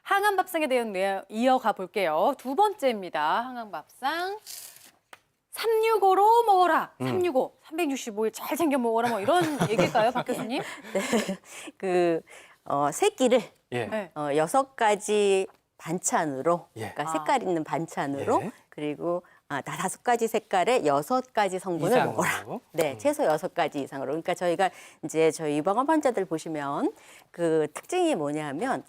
항암밥상에 대한 내용 이어가 볼게요. 두 번째입니다. 항암밥상. 365로 먹어라. 365, 365일 잘 챙겨 먹어라. 뭐 이런 얘기일까요, 박 교수님? 세 끼를 예. 네. 6가지 반찬으로, 예. 그러니까 색깔 있는 반찬으로, 예. 그리고 5가지 색깔의 6가지 성분을 이상으로. 먹어라. 네, 최소 6가지 이상으로. 그러니까 저희가 이제 저희 유방암 환자들 보시면 그 특징이 뭐냐면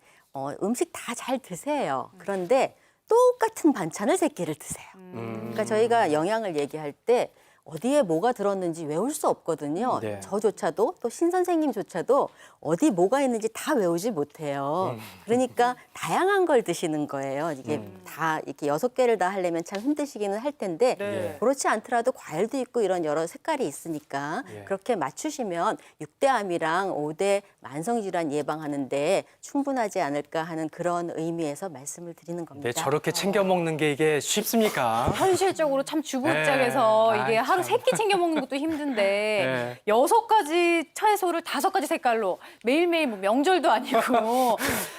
음식 다 잘 드세요. 그런데 똑같은 반찬을 3끼를 드세요. 그러니까 저희가 영양을 얘기할 때 어디에 뭐가 들었는지 외울 수 없거든요. 네. 저조차도 또 신 선생님조차도 어디 뭐가 있는지 다 외우지 못해요. 그러니까 다양한 걸 드시는 거예요. 이게 다 이렇게 6개를 다 하려면 참 힘드시기는 할 텐데 네. 그렇지 않더라도 과일도 있고 이런 여러 색깔이 있으니까 예. 그렇게 맞추시면 6대암이랑 5대 만성질환 예방하는데 충분하지 않을까 하는 그런 의미에서 말씀을 드리는 겁니다. 네, 저렇게 챙겨 먹는 게 이게 쉽습니까? 현실적으로 참 주부 입장에서 네. 이게 아이, 하루 참. 3끼 챙겨 먹는 것도 힘든데 네. 6가지 채소를 5가지 색깔로 매일매일 뭐 명절도 아니고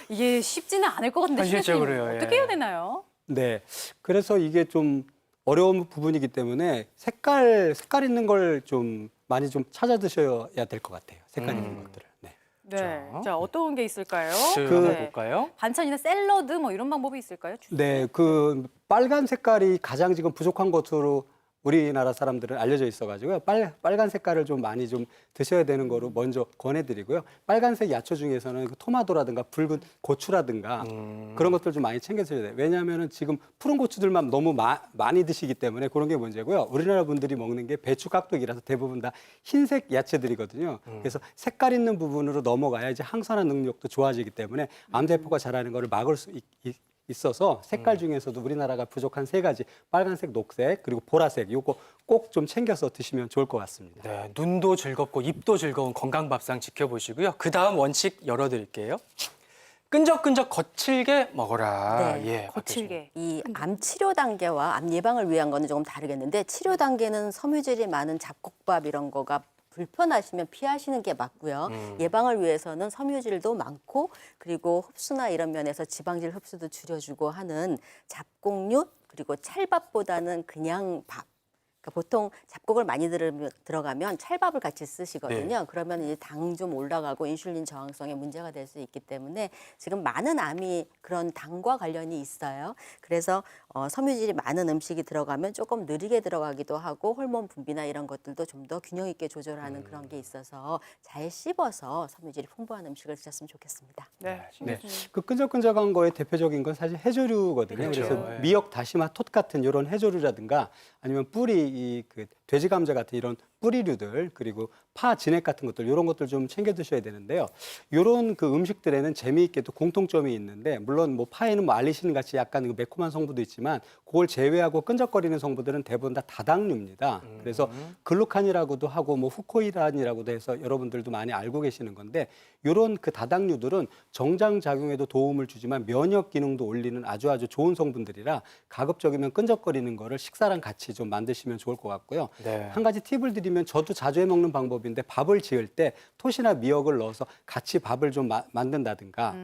이게 쉽지는 않을 것 같은데 현실적으로요, 신혜선님 예. 어떻게 해야 되나요? 네. 그래서 이게 좀 어려운 부분이기 때문에 색깔 있는 걸 좀 많이 좀 찾아 드셔야 될 것 같아요. 색깔 있는 것들을. 네. 네. 그렇죠. 자, 어떤 게 있을까요? 한번 볼까요? 반찬이나 샐러드 뭐 이런 방법이 있을까요? 네, 그 빨간 색깔이 가장 지금 부족한 것으로 우리나라 사람들은 알려져 있어가지고요. 빨간 색깔을 좀 많이 좀 드셔야 되는 거로 먼저 권해드리고요. 빨간색 야채 중에서는 그 토마토라든가 붉은 고추라든가 그런 것들 좀 많이 챙겨 드셔야 돼요. 왜냐하면은 지금 푸른 고추들만 너무 많이 드시기 때문에 그런 게 문제고요. 우리나라 분들이 먹는 게 배추 깍두기라서 대부분 다 흰색 야채들이거든요. 그래서 색깔 있는 부분으로 넘어가야 이제 항산화 능력도 좋아지기 때문에 암세포가 자라는 거를 막을 수 있어서 색깔 중에서도 우리나라가 부족한 3가지 빨간색, 녹색 그리고 보라색 요거 꼭 좀 챙겨서 드시면 좋을 것 같습니다. 네, 눈도 즐겁고 입도 즐거운 건강밥상 지켜보시고요. 그 다음 원칙 열어드릴게요. 끈적끈적 거칠게 먹어라. 네, 예, 거칠게. 이 암 치료 단계와 암 예방을 위한 거는 조금 다르겠는데 치료 단계는 섬유질이 많은 잡곡밥 이런 거가 불편하시면 피하시는 게 맞고요. 예방을 위해서는 섬유질도 많고 그리고 흡수나 이런 면에서 지방질 흡수도 줄여주고 하는 잡곡류 그리고 찰밥보다는 그냥 밥. 그러니까 보통 잡곡을 많이 들어가면 찰밥을 같이 쓰시거든요. 네. 그러면 이제 당 좀 올라가고 인슐린 저항성에 문제가 될 수 있기 때문에 지금 많은 암이 그런 당과 관련이 있어요. 그래서 섬유질이 많은 음식이 들어가면 조금 느리게 들어가기도 하고 호르몬 분비나 이런 것들도 좀 더 균형 있게 조절하는 그런 게 있어서 잘 씹어서 섬유질이 풍부한 음식을 드셨으면 좋겠습니다. 네. 네. 그 끈적끈적한 거의 대표적인 건 사실 해조류거든요. 그렇죠. 그래서 예. 미역, 다시마, 톳 같은 이런 해조류라든가 아니면 뿌리 그 돼지 감자 같은 이런 뿌리류들 그리고 파, 진액 같은 것들 이런 것들 좀 챙겨 드셔야 되는데요. 이런 그 음식들에는 재미있게도 공통점이 있는데 물론 뭐 파에는 뭐 알리신 같이 약간 그 매콤한 성분도 있지만 그걸 제외하고 끈적거리는 성분들은 대부분 다 다당류입니다. 그래서 글루칸이라고도 하고 뭐 후코이란이라고도 해서 여러분들도 많이 알고 계시는 건데 이런 그 다당류들은 정장 작용에도 도움을 주지만 면역 기능도 올리는 아주 좋은 성분들이라 가급적이면 끈적거리는 거를 식사랑 같이 좀 만드시면 좋을 것 같고요. 네. 한 가지 팁을 드리면 저도 자주 해 먹는 방법인데 밥을 지을 때 톳이나 미역을 넣어서 같이 밥을 좀 만든다든가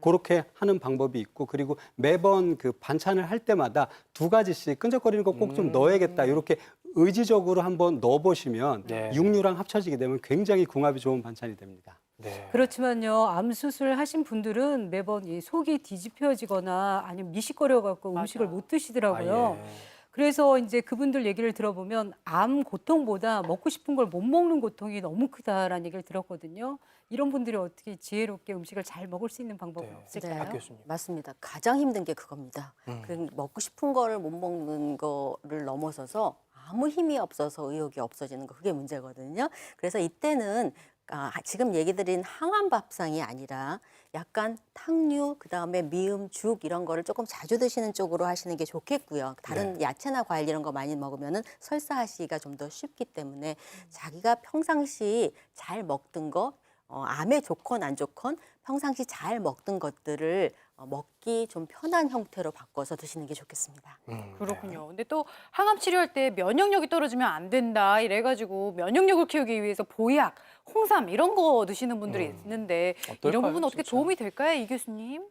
그렇게 하는 방법이 있고 그리고 매번 그 반찬을 할 때마다 2가지씩 끈적거리는 거 꼭 좀 넣어야겠다 이렇게 의지적으로 한번 넣어보시면 네. 육류랑 합쳐지게 되면 굉장히 궁합이 좋은 반찬이 됩니다. 네. 그렇지만요, 암 수술 하신 분들은 매번 이 속이 뒤집혀지거나 아니면 미식거려 갖고 음식을 맞아. 못 드시더라고요. 아, 예. 그래서 이제 그분들 얘기를 들어보면 암 고통보다 먹고 싶은 걸 못 먹는 고통이 너무 크다라는 얘기를 들었거든요. 이런 분들이 어떻게 지혜롭게 음식을 잘 먹을 수 있는 방법이 네. 없을까요? 박 교수님. 맞습니다. 가장 힘든 게 그겁니다. 그 먹고 싶은 거를 못 먹는 거를 넘어서서 아무 힘이 없어서 의욕이 없어지는 거 그게 문제거든요. 그래서 이때는 지금 얘기 드린 항암밥상이 아니라 약간 탕류, 그다음에 미음, 죽 이런 거를 조금 자주 드시는 쪽으로 하시는 게 좋겠고요. 다른 야채나 과일 이런 거 많이 먹으면은 설사하시기가 좀 더 쉽기 때문에 자기가 평상시 잘 먹던 거 암에 좋건 안 좋건 평상시 잘 먹던 것들을 먹기 좀 편한 형태로 바꿔서 드시는 게 좋겠습니다. 그렇군요. 근데 또 항암 치료할 때 면역력이 떨어지면 안 된다 이래가지고 면역력을 키우기 위해서 보약, 홍삼 이런 거 드시는 분들이 있는데 이런 어떨까요, 부분 어떻게 진짜? 도움이 될까요, 이 교수님?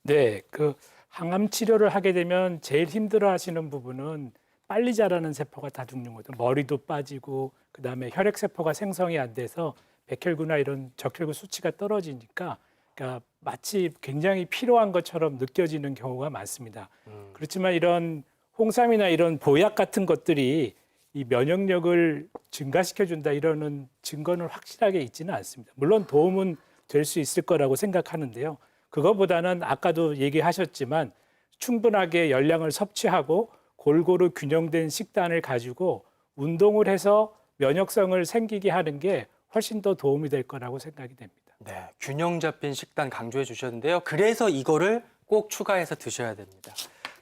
네, 그 항암 치료를 하게 되면 제일 힘들어하시는 부분은 빨리 자라는 세포가 다 죽는 거죠. 머리도 빠지고 그다음에 혈액 세포가 생성이 안 돼서 백혈구나 이런 적혈구 수치가 떨어지니까 그러니까 마치 굉장히 필요한 것처럼 느껴지는 경우가 많습니다. 그렇지만 이런 홍삼이나 이런 보약 같은 것들이 이 면역력을 증가시켜 준다 이러는 증거는 확실하게 있지는 않습니다. 물론 도움은 될 수 있을 거라고 생각하는데요. 그거보다는 아까도 얘기하셨지만 충분하게 열량을 섭취하고 골고루 균형된 식단을 가지고 운동을 해서 면역성을 생기게 하는 게 훨씬 더 도움이 될 거라고 생각이 됩니다. 네, 균형 잡힌 식단 강조해 주셨는데요. 그래서 이거를 꼭 추가해서 드셔야 됩니다.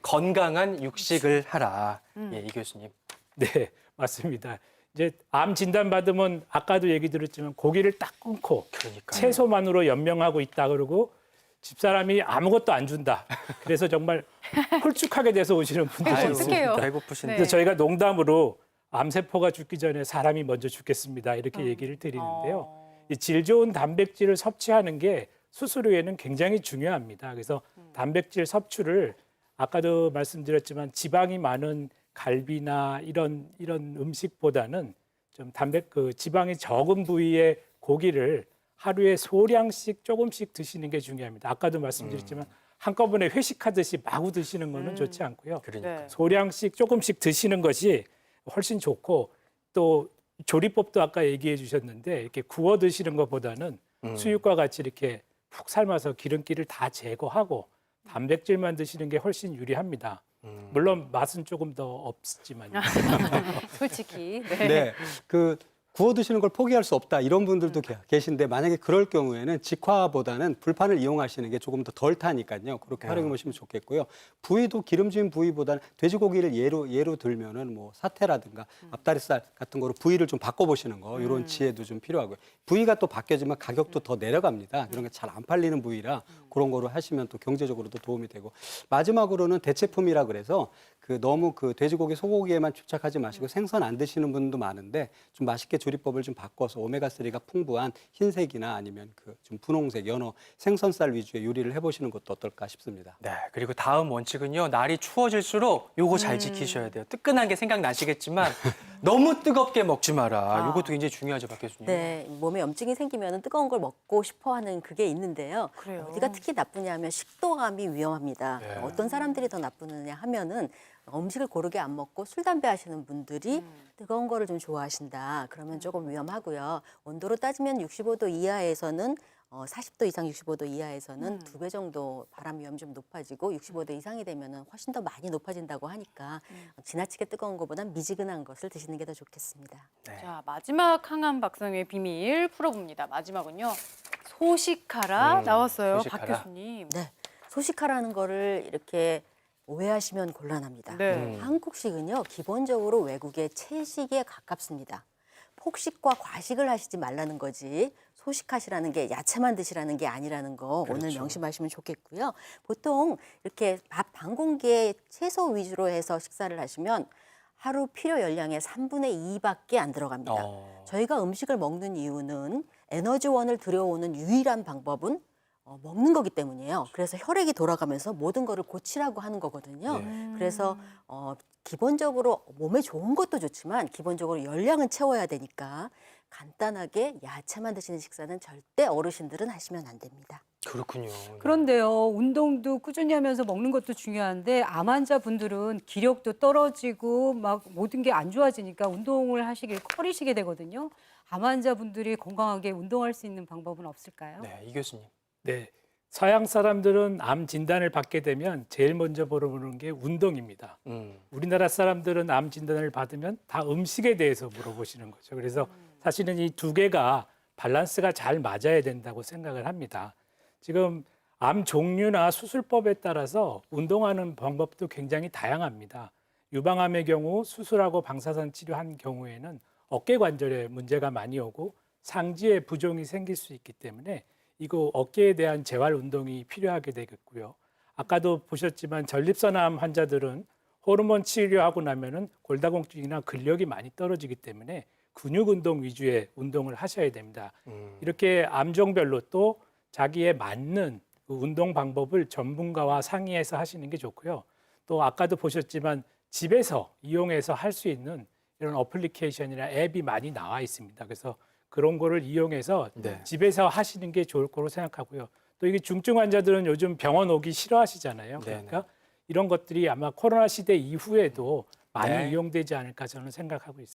건강한 육식을 하라. 예, 이 교수님. 네, 맞습니다. 이제 암 진단 받으면 아까도 얘기 드렸지만 고기를 딱 끊고 그러니까요. 채소만으로 연명하고 있다 그러고 집사람이 아무것도 안 준다. 그래서 정말 홀쭉하게 돼서 오시는 분들이 아유, 있습니다. 어떡해요. 배고프신데. 네. 그래서 저희가 농담으로 암세포가 죽기 전에 사람이 먼저 죽겠습니다. 이렇게 얘기를 드리는데요. 이 질 좋은 단백질을 섭취하는 게 수술 후에는 굉장히 중요합니다. 그래서 단백질 섭취를 아까도 말씀드렸지만 지방이 많은 갈비나 이런 음식보다는 좀 지방이 적은 부위의 고기를 하루에 소량씩 조금씩 드시는 게 중요합니다. 아까도 말씀드렸지만 한꺼번에 회식하듯이 마구 드시는 거는 좋지 않고요. 그러니까. 네. 소량씩 조금씩 드시는 것이 훨씬 좋고 또 조리법도 아까 얘기해 주셨는데 이렇게 구워 드시는 것보다는 수육과 같이 이렇게 푹 삶아서 기름기를 다 제거하고 단백질만 드시는 게 훨씬 유리합니다. 물론 맛은 조금 더 없지만요. 솔직히. 네. 네, 그 구워 드시는 걸 포기할 수 없다 이런 분들도 계신데 만약에 그럴 경우에는 직화보다는 불판을 이용하시는 게 조금 더 덜 타니까요. 그렇게 활용해 보시면 좋겠고요. 부위도 기름진 부위보다는 돼지고기를 예로 들면은 뭐 사태라든가 앞다리살 같은 거로 부위를 좀 바꿔 보시는 거 이런 지혜도 좀 필요하고요. 부위가 또 바뀌어지면 가격도 더 내려갑니다. 이런 게 잘 안 팔리는 부위라 그런 거로 하시면 또 경제적으로도 도움이 되고 마지막으로는 대체품이라 그래서 너무 그 돼지고기, 소고기에만 집착하지 마시고 생선 안 드시는 분도 많은데 좀 맛있게 조리법을 좀 바꿔서 오메가3가 풍부한 흰색이나 아니면 그 좀 분홍색, 연어, 생선살 위주의 요리를 해보시는 것도 어떨까 싶습니다. 네, 그리고 다음 원칙은요. 날이 추워질수록 요거 잘 지키셔야 돼요. 뜨끈한 게 생각나시겠지만 너무 뜨겁게 먹지 마라. 요것도 굉장히 중요하죠, 박 교수님. 네, 몸에 염증이 생기면 뜨거운 걸 먹고 싶어하는 그게 있는데요. 그래요? 어디가 특히 나쁘냐면 식도감이 위험합니다. 네. 어떤 사람들이 더 나쁘느냐 하면은 음식을 고르게 안 먹고 술, 담배 하시는 분들이 뜨거운 거를 좀 좋아하신다. 그러면 조금 위험하고요. 온도로 따지면 65도 이하에서는 40도 이상 65도 이하에서는 2배 정도 바람 위험이 좀 높아지고 65도 이상이 되면은 훨씬 더 많이 높아진다고 하니까 지나치게 뜨거운 것보단 미지근한 것을 드시는 게 더 좋겠습니다. 네. 자, 마지막 항암 박사님의 비밀 풀어봅니다. 마지막은요. 소식하라 나왔어요. 소식하라. 박 교수님. 네, 소식하라는 거를 이렇게 오해하시면 곤란합니다. 네. 한국식은요, 기본적으로 외국의 채식에 가깝습니다. 폭식과 과식을 하시지 말라는 거지 소식하시라는 게 야채만 드시라는 게 아니라는 거 오늘 그렇죠. 명심하시면 좋겠고요. 보통 이렇게 밥 반 공기에 채소 위주로 해서 식사를 하시면 하루 필요 열량의 3분의 2밖에 안 들어갑니다. 저희가 음식을 먹는 이유는 에너지원을 들여오는 유일한 방법은 먹는 거기 때문이에요. 그래서 혈액이 돌아가면서 모든 거를 고치라고 하는 거거든요. 그래서 기본적으로 몸에 좋은 것도 좋지만 기본적으로 열량은 채워야 되니까 간단하게 야채만 드시는 식사는 절대 어르신들은 하시면 안 됩니다. 그렇군요. 그런데요, 운동도 꾸준히 하면서 먹는 것도 중요한데 암 환자분들은 기력도 떨어지고 막 모든 게 안 좋아지니까 운동을 하시길 꺼리시게 되거든요. 암 환자분들이 건강하게 운동할 수 있는 방법은 없을까요? 네, 이 교수님. 네, 서양 사람들은 암 진단을 받게 되면 제일 먼저 물어보는 게 운동입니다. 우리나라 사람들은 암 진단을 받으면 다 음식에 대해서 물어보시는 거죠. 그래서 사실은 이 두 개가 밸런스가 잘 맞아야 된다고 생각을 합니다. 지금 암 종류나 수술법에 따라서 운동하는 방법도 굉장히 다양합니다. 유방암의 경우 수술하고 방사선 치료한 경우에는 어깨 관절에 문제가 많이 오고 상지에 부종이 생길 수 있기 때문에 이거 어깨에 대한 재활 운동이 필요하게 되겠고요. 아까도 보셨지만 전립선암 환자들은 호르몬 치료하고 나면은 골다공증이나 근력이 많이 떨어지기 때문에 근육 운동 위주의 운동을 하셔야 됩니다. 이렇게 암종별로 또 자기에 맞는 그 운동 방법을 전문가와 상의해서 하시는 게 좋고요. 또 아까도 보셨지만 집에서 이용해서 할 수 있는 이런 어플리케이션이나 앱이 많이 나와 있습니다. 그래서 그런 거를 이용해서 네. 집에서 하시는 게 좋을 거로 생각하고요. 또 이게 중증 환자들은 요즘 병원 오기 싫어하시잖아요. 그러니까 이런 것들이 아마 코로나 시대 이후에도 많이 네. 이용되지 않을까 저는 생각하고 있습니다.